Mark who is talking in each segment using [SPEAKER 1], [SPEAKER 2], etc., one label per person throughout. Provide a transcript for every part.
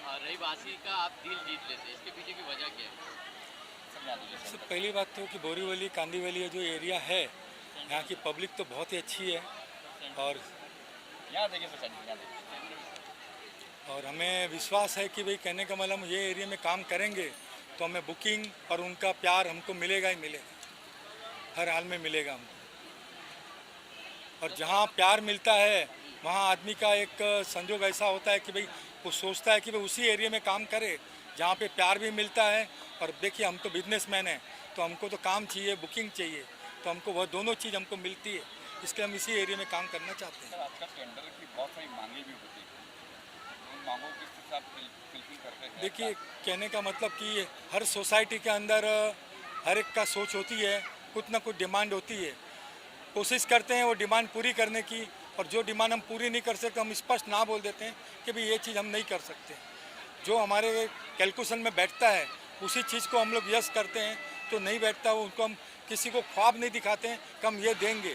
[SPEAKER 1] रहीवासी का आप दिल जीत लेते हैं, इसके पीछे की वजह क्या है? समझा दीजिए
[SPEAKER 2] सबसे
[SPEAKER 1] सर।
[SPEAKER 2] पहली बात तो कि बोरीवली कांदीवली ये जो एरिया है, यहाँ की पब्लिक तो बहुत ही अच्छी है। और
[SPEAKER 1] यहाँ देखिए सर, यहाँ देखिए।
[SPEAKER 2] और हमें विश्वास है कि भाई कहने का मतलब ये एरिया में काम करेंगे तो हमें बुकिंग और उनका प्यार हमको मिलेगा ही मिलेगा, हर हाल में मिलेगा हमको। और जहाँ प्यार मिलता है वहाँ आदमी का एक संजोग ऐसा होता है कि भाई वो सोचता है कि भाई उसी एरिया में काम करे जहाँ पे प्यार भी मिलता है। और देखिए हम तो बिजनेसमैन हैं, तो हमको तो काम चाहिए, बुकिंग चाहिए, तो हमको वह दोनों चीज़ हमको मिलती है, इसलिए हम इसी एरिया में काम करना चाहते हैं।
[SPEAKER 1] सर आजकल टेंडर की बहुत सारी मांगे भी होती है, उन मांगों के साथ फिलफिल करते हैं?
[SPEAKER 2] देखिए कहने का मतलब कि हर सोसाइटी के अंदर हर एक का सोच होती है, कुछ ना कुछ डिमांड होती है, कोशिश करते हैं वो डिमांड पूरी करने की। और जो डिमांड हम पूरी नहीं कर सकते हम स्पष्ट ना बोल देते हैं कि भाई ये चीज़ हम नहीं कर सकते। जो हमारे कैलकुलेशन में बैठता है उसी चीज़ को हम लोग यस करते हैं, तो नहीं बैठता वो उनको हम किसी को ख्वाब नहीं दिखाते हैं कि हम ये देंगे।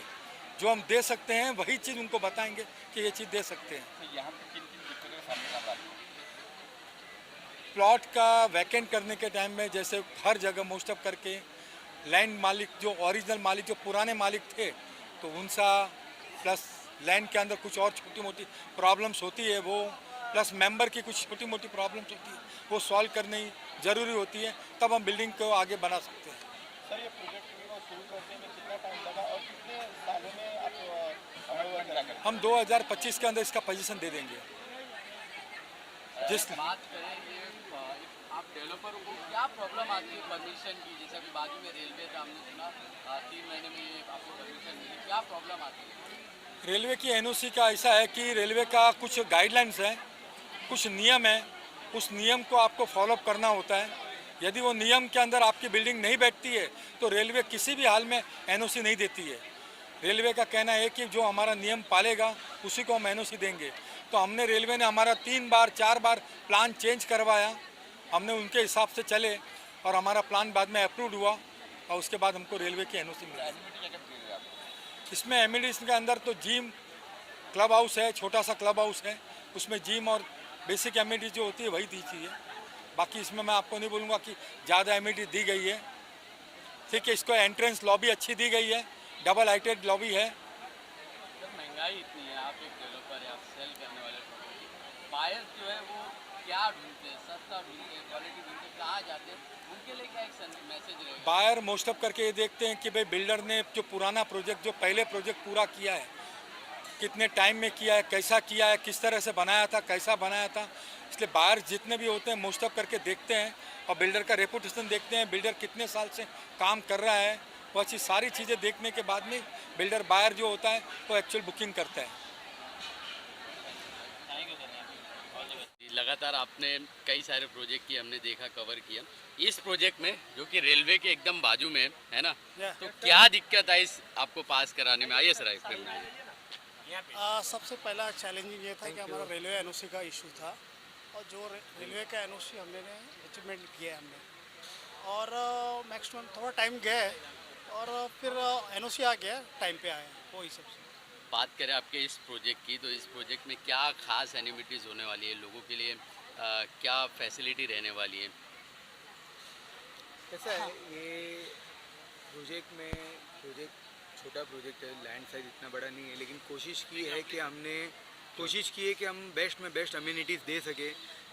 [SPEAKER 2] जो हम दे सकते हैं वही चीज़ उनको बताएंगे कि ये चीज़ दे सकते हैं।
[SPEAKER 1] तो यहाँ पे किन किन दिक्कतों का सामना कर रहा है?
[SPEAKER 2] प्लॉट का वैकेंट करने के टाइम में जैसे हर जगह मोस्ट ऑफ करके लैंड मालिक जो ओरिजिनल मालिक जो पुराने मालिक थे तो उनसा प्लस लैंड के अंदर कुछ और छोटी मोटी प्रॉब्लम्स होती है, वो प्लस मेंबर की कुछ छोटी मोटी प्रॉब्लम्स होती है, वो सॉल्व करनी ज़रूरी होती है, तब हम बिल्डिंग को आगे बना सकते हैं।
[SPEAKER 1] सर ये प्रोजेक्ट को शुरू करने में कितना टाइम लगा और कितने सालों में आप अमल करेंगे?
[SPEAKER 2] हम 2025 के अंदर इसका पोजीशन दे देंगे। जिस
[SPEAKER 1] बात करें ये आप डेवलपरों को क्या प्रॉब्लम आती है परमिशन की? जैसे अभी बाजू में रेलवे था, हमने सुना 3 महीने में ये आपको परमिशन मिली, क्या प्रॉब्लम आती है?
[SPEAKER 2] रेलवे की एनओसी का ऐसा है कि रेलवे का कुछ गाइडलाइंस है, कुछ नियम है, उस नियम को आपको फॉलोअप करना होता है। यदि वो नियम के अंदर आपकी बिल्डिंग नहीं बैठती है तो रेलवे किसी भी हाल में एनओसी नहीं देती है। रेलवे का कहना है कि जो हमारा नियम पालेगा उसी को हम एनओसी देंगे। तो हमने रेलवे ने हमारा 3 बार 4 बार प्लान चेंज करवाया, हमने उनके हिसाब से चले और हमारा प्लान बाद में अप्रूव हुआ और उसके बाद हमको रेलवे की एनओसी मिली। इसमें एमिनिटीज़ के अंदर तो जिम, क्लब हाउस है, छोटा सा क्लब हाउस है, उसमें जिम और बेसिक एमिनिटीज जो होती है वही दी चाहिए। बाकी इसमें मैं आपको नहीं बोलूँगा कि ज़्यादा एमिनिटीज दी गई है। ठीक है, इसको एंट्रेंस लॉबी अच्छी दी गई है, डबल हाइटेड लॉबी है।
[SPEAKER 1] जब महंगाई इतनी है, आप एक डेवलपर है, आप सेल करने वाले प्रॉपर्टी बायर जो है वो क्या ढूंढते हैं? सस्ता ढूंढते हैं, क्वालिटी ढूंढते हैं, कहाँ जाते हैं? उनके लिए क्या एक मैसेज रहेगा?
[SPEAKER 2] बायर मोस्ट ऑफ करके ये देखते हैं कि भाई बिल्डर ने जो पुराना प्रोजेक्ट, जो पहले प्रोजेक्ट पूरा किया है, कितने टाइम में किया है, कैसा किया है, किस तरह से बनाया था, कैसा बनाया था। इसलिए बायर जितने भी होते हैं मोस्ट ऑफ करके देखते हैं और बिल्डर का रेपुटेशन देखते हैं, बिल्डर कितने साल से काम कर रहा है, वो अच्छी सारी चीज़ें देखने के बाद में बिल्डर बायर जो होता है वो एक्चुअल बुकिंग करता है।
[SPEAKER 1] लगातार आपने कई सारे प्रोजेक्ट किए, हमने देखा, कवर किया। इस प्रोजेक्ट में जो कि रेलवे के एकदम बाजू में है ना, तो क्या दिक्कत आई इस आपको पास कराने में? आइए सर, इसमें
[SPEAKER 3] सबसे पहला चैलेंजिंग ये था कि हमारा रेलवे एनओसी का इशू था और जो रेलवे का एनओसी हमने अचीवमेंट किया हमने और मैक्सिमम थोड़ा टाइम गया और फिर एनओसी आ गया, टाइम पे आया, वो ही सबसे।
[SPEAKER 1] बात करें आपके इस प्रोजेक्ट की, तो इस प्रोजेक्ट में क्या खास एनिमिटीज़ होने वाली है लोगों के लिए? क्या फैसिलिटी रहने वाली है?
[SPEAKER 4] ऐसा है ये प्रोजेक्ट छोटा प्रोजेक्ट है, लैंड साइज इतना बड़ा नहीं है, लेकिन कोशिश की है कि हम बेस्ट में बेस्ट अम्यूनिटीज़ दे सके।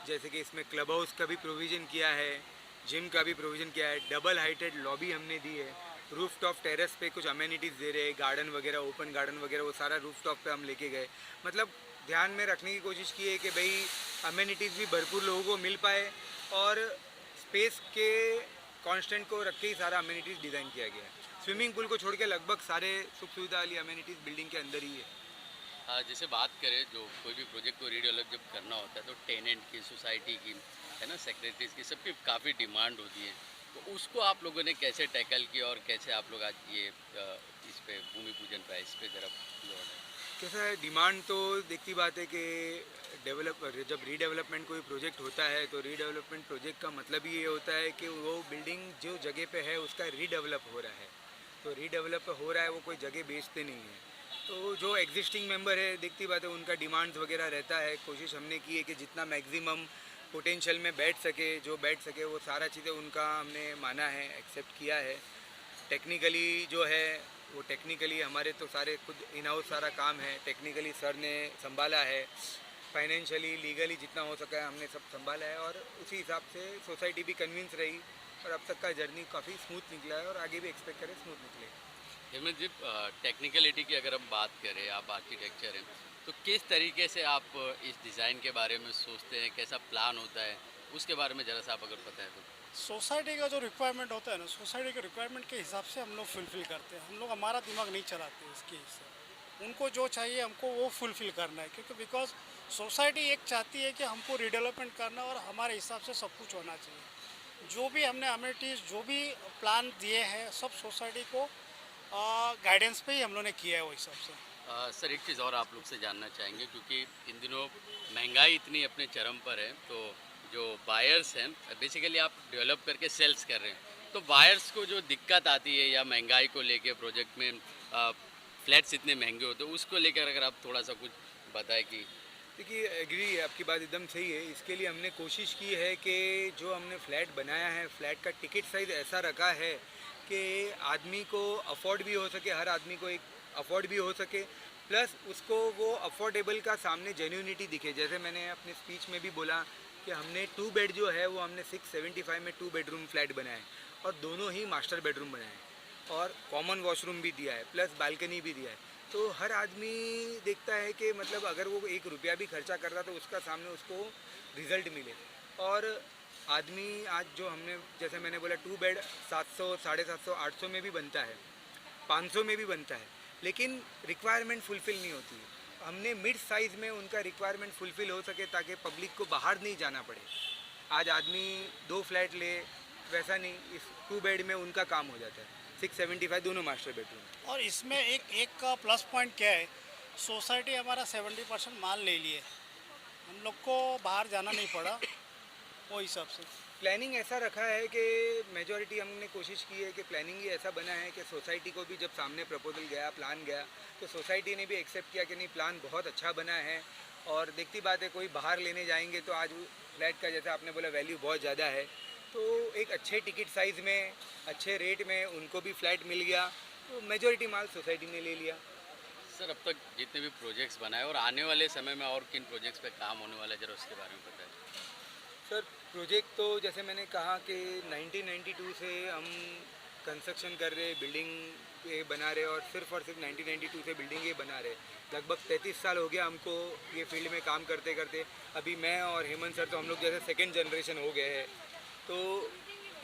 [SPEAKER 4] जैसे कि इसमें क्लब हाउस का भी प्रोविज़न किया है, जिम का भी प्रोविज़न किया है, डबल हाइटेड लॉबी हमने दी है, रूफ टॉप टेरेस पे कुछ अम्यूनिटीज़ दे रहे हैं, गार्डन वगैरह, ओपन गार्डन वगैरह, वो सारा रूफ टॉप पे हम लेके गए। मतलब ध्यान में रखने की कोशिश की है कि भाई अम्यूनिटीज़ भी भरपूर लोगों को मिल पाए और स्पेस के कांस्टेंट को रख के ही सारा अम्यूनिटीज़ डिज़ाइन किया गया है। स्विमिंग पूल को छोड़ के लगभग सारे सुख सुविधा वाली अम्यूनिटीज़ बिल्डिंग के अंदर ही है।
[SPEAKER 1] जैसे बात करें, जो कोई भी प्रोजेक्ट को रीडेवलप जब करना होता है तो टेनेंट की, सोसाइटी की, है ना, सेक्रेटरीज की, सबकी काफ़ी डिमांड होती है। तो उसको आप लोगों ने कैसे टैकल किया और कैसे आप लोग आज ये इस पे भूमि पूजन पे इस पे ज़रा लौट है?
[SPEAKER 4] कैसा है, डिमांड तो देखती बात है कि जब रीडेवलपमेंट कोई प्रोजेक्ट होता है तो रीडेवलपमेंट प्रोजेक्ट का मतलब ही ये होता है कि वो बिल्डिंग जो जगह पे है उसका रीडेवलप हो रहा है। तो रीडेवलप हो रहा है, वो कोई जगह बेचते नहीं है। तो जो एग्जिस्टिंग मेंबर है, देखती बात है, उनका डिमांड्स वगैरह रहता है। कोशिश हमने की है कि जितना मैक्सिमम पोटेंशियल में बैठ सके, जो बैठ सके वो सारा चीज़ें उनका हमने माना है, एक्सेप्ट किया है। टेक्निकली जो है वो टेक्निकली हमारे तो सारे खुद इन हाउस सारा काम है, टेक्निकली सर ने संभाला है, फाइनेंशियली लीगली जितना हो सका है हमने सब संभाला है और उसी हिसाब से सोसाइटी भी कन्विंस रही और अब तक का जर्नी काफ़ी स्मूथ निकला है और आगे भी एक्सपेक्ट करें स्मूथ निकले।
[SPEAKER 1] हेमंत जी, टेक्निकलिटी की अगर हम बात करें, आप आर्किटेक्चर हैं, तो किस तरीके से आप इस डिज़ाइन के बारे में सोचते हैं, कैसा प्लान होता है, उसके बारे में ज़रा सा आप अगर पता है तो।
[SPEAKER 3] सोसाइटी का जो रिक्वायरमेंट होता है ना, सोसाइटी के रिक्वायरमेंट के हिसाब से हम लोग फुलफ़िल करते हैं। हम लोग हमारा दिमाग नहीं चलाते इसके हिस्से, उनको जो चाहिए हमको वो फुलफ़िल करना है, क्योंकि बिकॉज सोसाइटी एक चाहती है कि हमको रीडेवलपमेंट करना और हमारे हिसाब से सब कुछ होना चाहिए। जो भी हमने अम्यूनिटीज़ जो भी प्लान दिए हैं सब सोसाइटी को गाइडेंस पे ही हम लोग ने किया है वो हिसाब से।
[SPEAKER 1] सर, एक चीज़ और आप लोग से जानना चाहेंगे, क्योंकि इन दिनों महंगाई इतनी अपने चरम पर है, तो जो बायर्स हैं, बेसिकली आप डेवलप करके सेल्स कर रहे हैं, तो बायर्स को जो दिक्कत आती है या महंगाई को लेके प्रोजेक्ट में फ्लैट्स इतने महंगे होते हैं, उसको लेकर अगर आप थोड़ा सा कुछ बताएं कि।
[SPEAKER 4] देखिए, एग्री है, आपकी बात एकदम सही है। इसके लिए हमने कोशिश की है कि जो हमने फ्लैट बनाया है, फ्लैट का टिकट साइज़ ऐसा रखा है कि आदमी को अफोर्ड भी हो सके, हर आदमी को एक अफोर्ड भी हो सके, प्लस उसको वो अफोर्डेबल का सामने जेन्युइनिटी दिखे। जैसे मैंने अपने स्पीच में भी बोला कि हमने 2 बेड जो है वो हमने 675 में 2 बेडरूम फ्लैट बनाए और दोनों ही मास्टर बेडरूम बनाए और कॉमन वॉशरूम भी दिया है, प्लस बालकनी भी दिया है। तो हर आदमी देखता है कि मतलब अगर वो 1 रुपया भी खर्चा कर रहा तो उसका सामने उसको रिज़ल्ट मिले। और आदमी आज जो हमने, जैसे मैंने बोला, 2 बेड 700, 750, 800 में भी बनता है, 500 में भी बनता है, लेकिन रिक्वायरमेंट फुलफ़िल नहीं होती है। हमने मिड साइज़ में उनका रिक्वायरमेंट फुलफ़िल हो सके ताकि पब्लिक को बाहर नहीं जाना पड़े। आज आदमी 2 फ्लैट ले, वैसा नहीं, इस 2 बेड में उनका काम हो जाता है। 675 दोनों मास्टर बेडरूम।
[SPEAKER 3] और इसमें एक का प्लस पॉइंट क्या है, सोसाइटी हमारा 70% माल ले लिए, हम लोग को बाहर जाना नहीं पड़ा वो हिसाब से।
[SPEAKER 4] प्लानिंग ऐसा रखा है कि मेजॉरिटी हमने कोशिश की है कि प्लानिंग ही ऐसा बना है कि सोसाइटी को भी जब सामने प्रपोजल गया, प्लान गया, तो सोसाइटी ने भी एक्सेप्ट किया कि नहीं, प्लान बहुत अच्छा बना है। और देखती बात है, कोई बाहर लेने जाएंगे तो आज फ्लैट का, जैसे आपने बोला, वैल्यू बहुत ज़्यादा है, तो एक अच्छे टिकट साइज़ में अच्छे रेट में उनको भी फ्लैट मिल गया, तो मेजॉरिटी माल सोसाइटी ने ले लिया।
[SPEAKER 1] सर, अब तक जितने भी प्रोजेक्ट्स बनाए और आने वाले समय में और किन प्रोजेक्ट्स पे काम होने वाला है, जरा उसके बारे में बताएं।
[SPEAKER 4] सर, प्रोजेक्ट तो जैसे मैंने कहा कि 1992 से हम कंस्ट्रक्शन कर रहे, बिल्डिंग ये बना रहे और सिर्फ 1992 से बिल्डिंग ये बना रहे। लगभग 33 साल हो गया हमको ये फील्ड में काम करते करते। अभी मैं और हेमंत सर तो हम लोग जैसे सेकेंड जनरेशन हो गए हैं, तो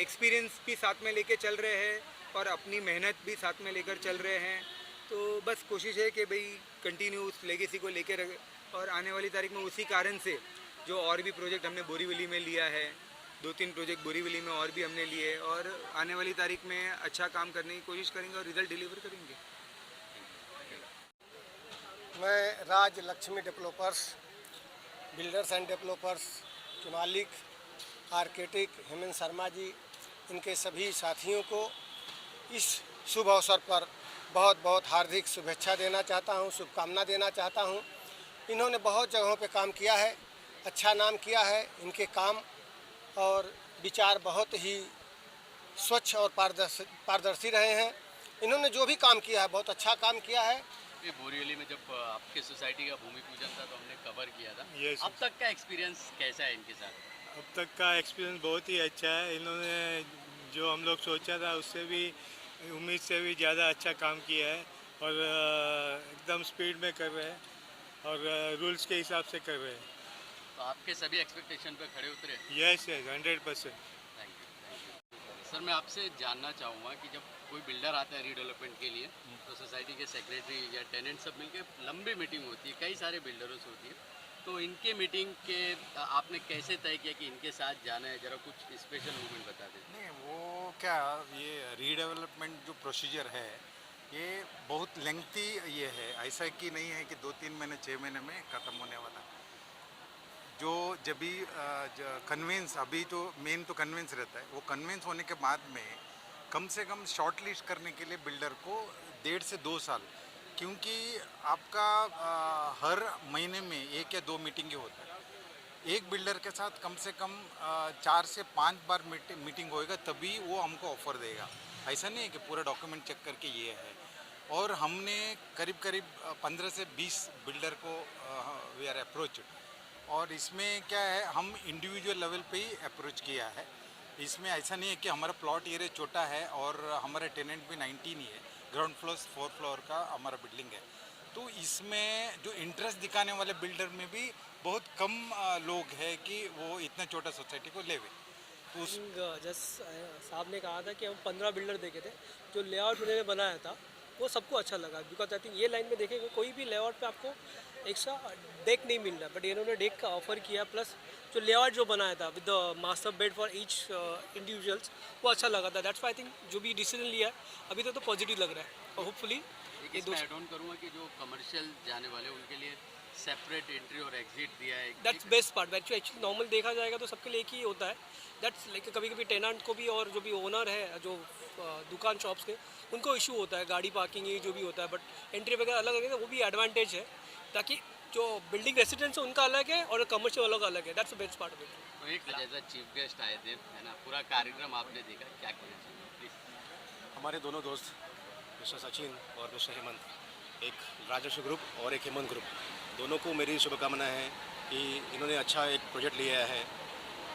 [SPEAKER 4] एक्सपीरियंस भी साथ में लेके चल रहे हैं और अपनी मेहनत भी साथ में लेकर चल रहे हैं। तो बस कोशिश है कि भाई कंटिन्यू उस लेगेसी को लेके रहे और आने वाली तारीख में उसी कारण से जो और भी प्रोजेक्ट हमने बोरीवली में लिया है, 2-3 प्रोजेक्ट बोरीवली में और भी हमने लिए और आने वाली तारीख में अच्छा काम करने की कोशिश करेंगे और रिजल्ट डिलीवर करेंगे।
[SPEAKER 5] मैं Raj Laxmi developers, builders and developers के मालिक आर्किटेक्ट हेमंत शर्मा जी, इनके सभी साथियों को इस शुभ अवसर पर बहुत बहुत हार्दिक शुभेच्छा देना चाहता हूं, शुभकामना देना चाहता हूं। इन्होंने बहुत जगहों पे काम किया है, अच्छा नाम किया है। इनके काम और विचार बहुत ही स्वच्छ और पारदर्शी रहे हैं। इन्होंने जो भी काम किया है बहुत अच्छा काम किया है।
[SPEAKER 1] ये बोरीवली में जब आपके सोसाइटी का भूमि पूजन था तो हमने कवर किया था।
[SPEAKER 6] Yes,
[SPEAKER 1] अब तक का एक्सपीरियंस कैसा है इनके साथ?
[SPEAKER 6] अब तक का एक्सपीरियंस बहुत ही अच्छा है। इन्होंने जो हम लोग सोचा था उससे भी, उम्मीद से भी ज़्यादा अच्छा काम किया है और एकदम स्पीड में कर रहे हैं और रूल्स के हिसाब से कर रहे हैं।
[SPEAKER 1] तो आपके सभी एक्सपेक्टेशन पे खड़े उतरे?
[SPEAKER 6] यस 100%।
[SPEAKER 1] Thank you. सर, मैं आपसे जानना चाहूँगा कि जब कोई बिल्डर आता है रीडेवलपमेंट के लिए, तो सोसाइटी के सेक्रेटरी या टेनेंट सब मिलकर लंबी मीटिंग होती है, कई सारे बिल्डरों से होती है, तो इनके मीटिंग के आपने कैसे तय किया कि इनके साथ जाना है? ज़रा कुछ स्पेशल मूवमेंट बता दें।
[SPEAKER 7] नहीं, वो क्या, ये रीडेवलपमेंट जो प्रोसीजर है ये बहुत लेंथी ये है, ऐसा कि नहीं है कि 2-3 महीने 6 महीने में ख़त्म होने वाला। जो जब भी कन्वेंस, अभी तो मेन तो कन्वेंस रहता है, वो कन्वेंस होने के बाद में कम से कम शॉर्ट लिस्ट करने के लिए बिल्डर को 1.5 से 2 साल, क्योंकि आपका हर महीने में 1 या 2 मीटिंग होता है। एक बिल्डर के साथ कम से कम 4 से 5 बार मीटिंग होएगा, तभी वो हमको ऑफर देगा। ऐसा नहीं है कि पूरा डॉक्यूमेंट चेक करके ये है। और हमने करीब करीब 15 से 20 बिल्डर को वी आर अप्रोच। और इसमें क्या है, हम इंडिविजुअल लेवल पे ही अप्रोच किया है। इसमें ऐसा नहीं है कि हमारा प्लॉट एरिया छोटा है और हमारे टेनेंट भी 19 ही है, ग्राउंड फ्लोर 4 फ्लोर का हमारा बिल्डिंग है। तो इसमें जो इंटरेस्ट दिखाने वाले बिल्डर में भी बहुत कम लोग हैं कि वो इतना छोटा सोसाइटी को लेवे। तो उस
[SPEAKER 8] जस साहब ने कहा था कि हम 15 बिल्डर देखे थे, जो लेआउट उन्होंने बनाया था वो सबको अच्छा लगा। बिकॉज आई थिंक ये लाइन में देखेंगे कोई भी लेआउट पे आपको एक्स्ट्रा डेक नहीं मिल रहा, बट इन्होंने डेक का ऑफर किया, प्लस जो लेआउट जो बनाया था with the master bed for each individuals, वो अच्छा लगा था। दैट्स व्हाई आई थिंक जो भी डिसीजन लिया है अभी तक तो पॉजिटिव लग रहा है। और होपफुली
[SPEAKER 1] इसमें ऐड ऑन करूँगा कि जो कमर्शियल जाने वाले उनके लिए सेपरेट एंट्री और एग्जिट दिया है।
[SPEAKER 8] That's best part. Actually normal देखा जाएगा तो सबके लिए एक ही होता है। दैट्स लाइक कभी कभी टेनेंट को भी और जो भी ओनर है जो दुकान शॉप्स के, उनको इशू होता है गाड़ी पार्किंग ये जो भी होता है, बट एंट्री वगैरह अलग अलग है, वो भी एडवांटेज है, ताकि जो बिल्डिंग रेसिडेंस है उनका अलग है और कमर्शियल अलग अलग है। That's the best part of it.
[SPEAKER 1] तो एक जैसा चीफ गेस्ट आए थे, है ना, पूरा कार्यक्रम आपने देखा, क्या कहना चाहिए प्लीज?
[SPEAKER 5] हमारे दोनों दोस्त मिस्टर सचिन और मिस्टर हेमंत, एक राजस्व ग्रुप और एक हेमंत ग्रुप, दोनों को मेरी शुभकामनाएं हैं कि इन्होंने अच्छा एक प्रोजेक्ट लिया है।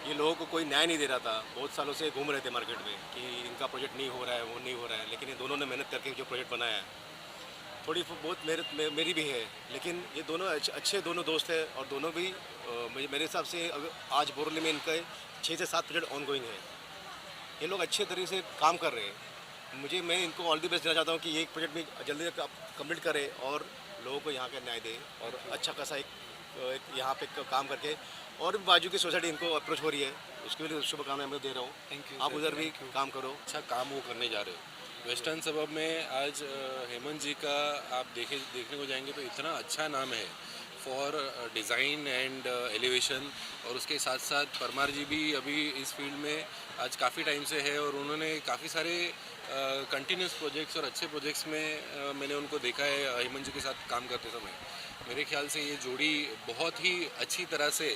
[SPEAKER 5] ये लोगों को कोई न्याय नहीं दे रहा था, बहुत सालों से घूम रहे थे मार्केट में कि इनका प्रोजेक्ट नहीं हो रहा है, वो नहीं हो रहा है, लेकिन ये दोनों ने मेहनत करके जो प्रोजेक्ट बनाया है, थोड़ी बहुत मेहनत मेरी भी है, लेकिन ये दोनों अच्छे दोनों दोस्त हैं और दोनों भी मेरे हिसाब से आज बोरली में इनका 6 से 7 प्रोजेक्ट ऑन गोइंग है। ये लोग अच्छे तरीके से काम कर रहे हैं। मैं इनको ऑल दी बेस्ट देना चाहता हूँ कि ये एक प्रोजेक्ट भी जल्दी कंप्लीट करे और लोगों को यहाँ का न्याय दे और अच्छा खासा एक यहाँ पे काम करके, और भी बाजू की सोसाइटी इनको अप्रोच हो रही है, उसके लिए शुभकामनाएं मैं दे रहा हूँ।
[SPEAKER 7] Thank you.
[SPEAKER 5] आप उधर भी काम करो।
[SPEAKER 9] अच्छा काम वो करने जा रहे हो। वेस्टर्न सबब में आज हेमंत जी का आप देखने को जाएंगे तो इतना अच्छा नाम है फॉर डिज़ाइन एंड एलिवेशन, और उसके साथ साथ परमार जी भी अभी इस फील्ड में आज काफ़ी टाइम से है और उन्होंने काफ़ी सारे कंटिन्यूस प्रोजेक्ट्स और अच्छे प्रोजेक्ट्स में मैंने उनको देखा है हेमंत जी के साथ काम करते समय। मेरे ख्याल से ये जोड़ी बहुत ही अच्छी तरह से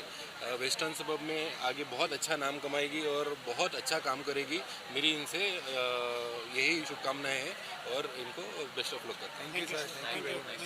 [SPEAKER 9] वेस्टर्न सबब में आगे बहुत अच्छा नाम कमाएगी और बहुत अच्छा काम करेगी। मेरी इनसे यही शुभकामनाएं हैं और इनको बेस्ट ऑफ लक करता हूं।
[SPEAKER 7] Thank you sir. Thank you very much.